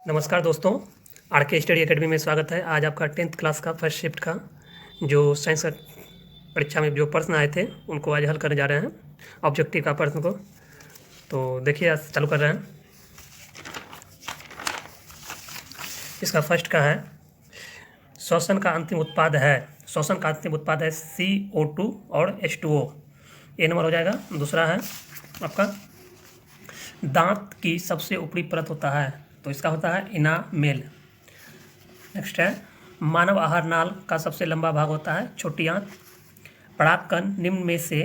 नमस्कार दोस्तों, आर के स्टडी एकेडमी में स्वागत है। आज आपका 10th क्लास का फर्स्ट शिफ्ट का जो साइंस का परीक्षा में जो प्रश्न आए थे उनको आज हल करने जा रहे हैं, ऑब्जेक्टिव का प्रश्न को। तो देखिए, आज चालू कर रहे हैं। इसका फर्स्ट का है, श्वसन का अंतिम उत्पाद है CO2 और H2O। ये नंबर हो जाएगा। दूसरा है आपका, दांत की सबसे ऊपरी परत होता है, तो इसका होता है इनामेल। नेक्स्ट है, मानव आहार नाल का सबसे लंबा भाग होता है छोटी आंत। परागकण निम्न में से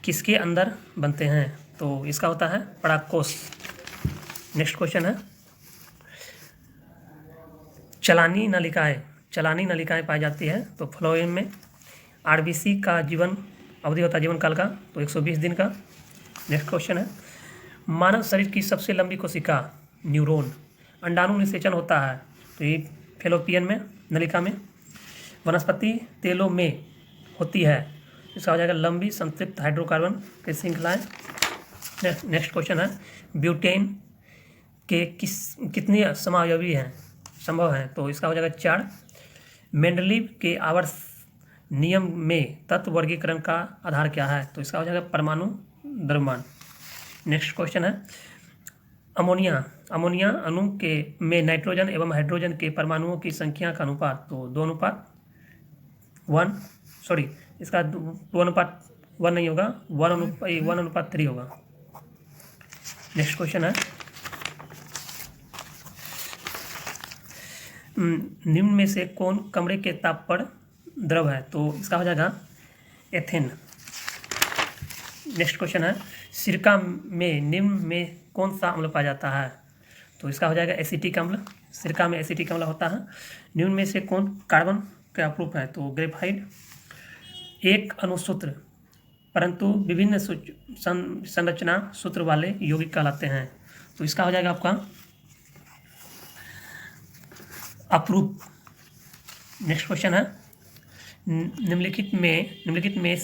किसके अंदर बनते हैं, तो इसका होता है परागकोश। नेक्स्ट क्वेश्चन है, चलानी नलिकाएं पाई जाती है, तो फ्लोएम में। आरबीसी का जीवन अवधि होता है जीवन काल का, तो 120 दिन का। नेक्स्ट क्वेश्चन है, मानव शरीर की सबसे लंबी कोशिका न्यूरॉन। अंडाणु निषेचन होता है, तो ये फेलोपियन में, नलिका में। वनस्पति तेलों में होती है, इसका हो जाएगा लंबी संतृप्त हाइड्रोकार्बन की श्रृंखलाएं। नेक्स्ट क्वेश्चन है, ब्यूटेन के कितने समावयवी हैं संभव हैं, तो इसका हो जाएगा 4। मेंडलीव के आवर्त नियम में तत्व वर्गीकरण का आधार क्या है, तो इसका हो जाएगा परमाणु द्रव्यमान। नेक्स्ट क्वेश्चन है, अमोनिया अणु के में नाइट्रोजन एवं हाइड्रोजन के परमाणुओं की संख्या का अनुपात, तो 2:1, सॉरी इसका 2:1 नहीं होगा, 1:3 होगा। नेक्स्ट क्वेश्चन है, निम्न में से कौन कमरे के ताप पर द्रव है, तो इसका हो जाएगा एथेन। नेक्स्ट क्वेश्चन है, सिरका में निम्न में कौन सा अम्ल पाया जाता है, तो इसका हो जाएगा एसिटिक अम्ल। सिरका में एसिटिक अम्ल होता है। निम्न में से कौन कार्बन का अपरूप है, तो ग्रेफाइट। एक अणुसूत्र परंतु विभिन्न संरचना सूत्र वाले यौगिक कहलाते हैं, तो इसका हो जाएगा आपका अपरूप। नेक्स्ट क्वेश्चन है, निम्नलिखित में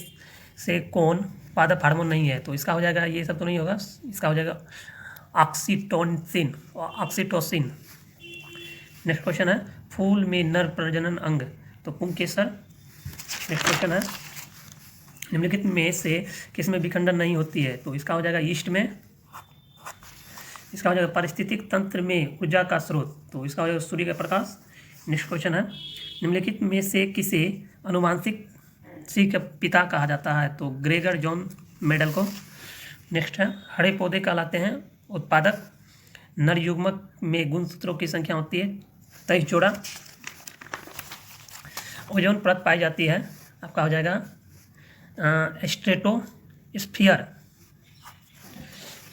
से कौन पादप हार्मोन नहीं है, तो इसका हो जाएगा, ये सब तो नहीं होगा, इसका हो जाएगा ऑक्सीटोसिन। नेक्स्ट क्वेश्चन है, फूल में नर प्रजनन अंग, तो पुंकेसर। नेक्स्ट क्वेश्चन है, निम्नलिखित में से किसमें विखंडन नहीं होती है, तो इसका हो जाएगा ईस्ट में। इसका हो जाएगा पारिस्थितिक तंत्र में ऊर्जा का स्रोत, तो इसका हो जाएगा सूर्य का प्रकाश। नेक्स्ट क्वेश्चन है, निम्नलिखित में से किसे अनुवांशिक सी का पिता कहा जाता है, तो ग्रेगर जॉन मेडल को। नेक्स्ट है, हरे पौधे कहलाते हैं उत्पादक। नर युग्मक में गुणसूत्रों की संख्या होती है 23 जोड़ा। ओजोन परत पाई जाती है, आपका हो जाएगा स्ट्रेटोस्फीयर।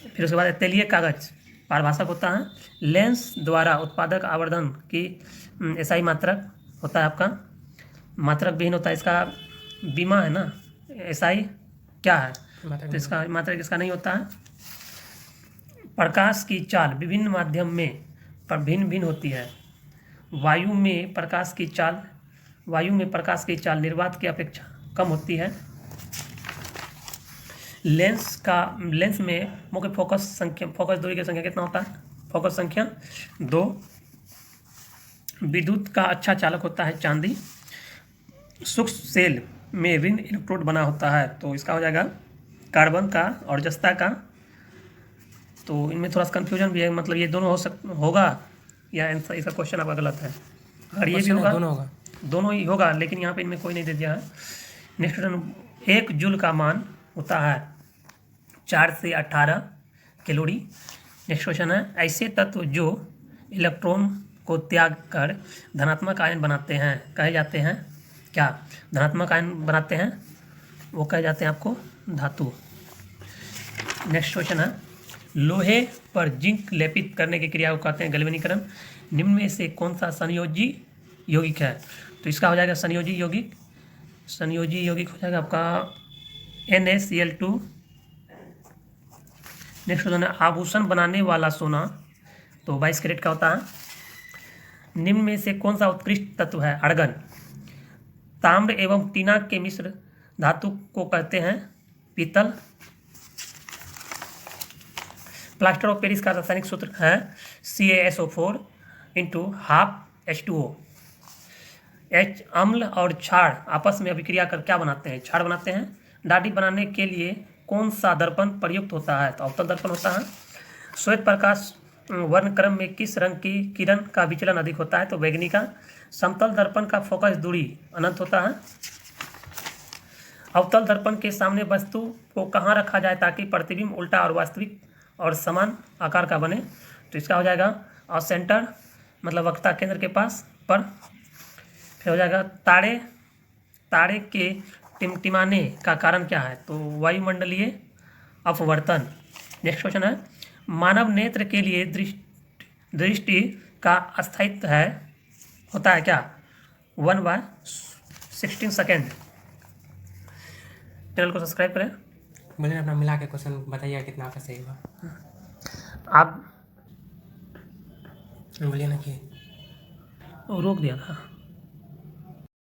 फिर उसके बाद तेलीय कागज पारभाषक होता है। लेंस द्वारा उत्पादक आवर्धन की एसआई मात्रक होता है, आपका मात्रक विहीन होता है। इसका बीमा है ना, एसआई क्या है, तो इसका मात्रक इसका नहीं होता है। प्रकाश की चाल विभिन्न माध्यम में भिन्न होती है। वायु में प्रकाश की चाल निर्वात की अपेक्षा कम होती है। लेंस में मुख्य फोकस दूरी की संख्या कितना होता है, फोकस संख्या 2। विद्युत का अच्छा चालक होता है चांदी। सूक्ष्म सेल में ऋण इलेक्ट्रोड बना होता है, तो इसका हो जाएगा कार्बन का और जस्ता का। तो इनमें थोड़ा सा कन्फ्यूजन भी है, मतलब ये दोनों होगा या आंसर, इसका क्वेश्चन आपका गलत है। अगर ये भी होगा, दोनों ही होगा, लेकिन यहाँ पे इनमें कोई नहीं दे दिया है। नेक्स्ट क्वेश्चन, 1 जूल का मान होता है 4 से 18 कैलोरी। नेक्स्ट क्वेश्चन है, ऐसे तत्व जो इलेक्ट्रॉन को त्याग कर धनात्मक आयन बनाते हैं कहे जाते हैं क्या, धनात्मक आयन बनाते हैं वो कहे जाते हैं आपको धातु। नेक्स्ट क्वेश्चन है, लोहे पर जिंक लेपित करने की क्रिया को कहते हैं गैल्वेनीकरण। निम्न में से कौन सा संयोजी यौगिक है, तो इसका हो जाएगा संयोजी यौगिक हो जाएगा आपका NaCl2। नेक्स्ट क्वेश्चन है, आभूषण बनाने वाला सोना, तो 22 कैरेट का होता है। निम्न में से कौन सा उत्कृष्ट तत्व है, अर्गन। ताम्र एवं टीना के मिश्र धातु को कहते हैं पीतल। प्लास्टर ऑफ पेरिस का रासायनिक सूत्र है CaSO4। Into half H2O। H अम्ल और क्षार आपस में अभिक्रिया कर क्या बनाते हैं? क्षार बनाते हैं। डाठी बनाने के लिए कौन सा दर्पण प्रयुक्त होता है? तो अवतल दर्पण होता है। श्वेत प्रकाश वर्णक्रम में किस रंग की किरण का विचलन अधिक होता है? तो बैंगनी का। समतल दर्पण का फोकस दूरी अनंत होता है। अवतल दर्पण के सामने वस्तु को कहाँ रखा जाए ताकि प्रतिबिंब उल्टा और वास्तविक और समान आकार का बने? तो इसका हो जाएगा और सेंटर मतलब वक्ता केंद्र के पास पर। फिर हो जाएगा तारे के टिमटिमाने का कारण क्या है? तो वायुमंडलीय अपवर्तन। नेक्स्ट क्वेश्चन है, मानव नेत्र के लिए दृष्टि का स्थायित्व होता है क्या? 1/16 सेकेंड। चैनल को सब्सक्राइब करें। बोलिए अपना मिला के क्वेश्चन बताइए कितना आपका सही हुआ। आप बोलिए ना कि रोक दिया था।